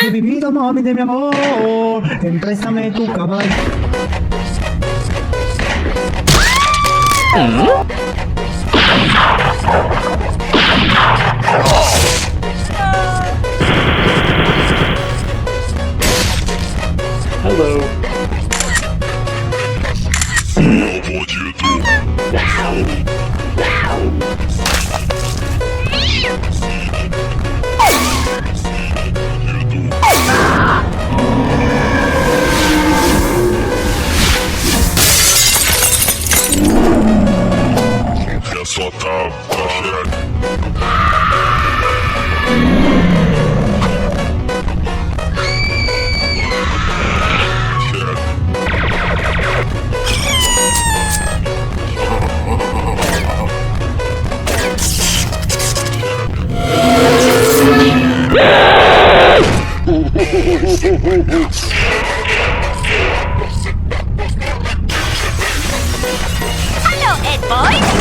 Mi vida, mami de mi amor, empréstame tu caballo. Hello. Я só tava Hello, Ed boy.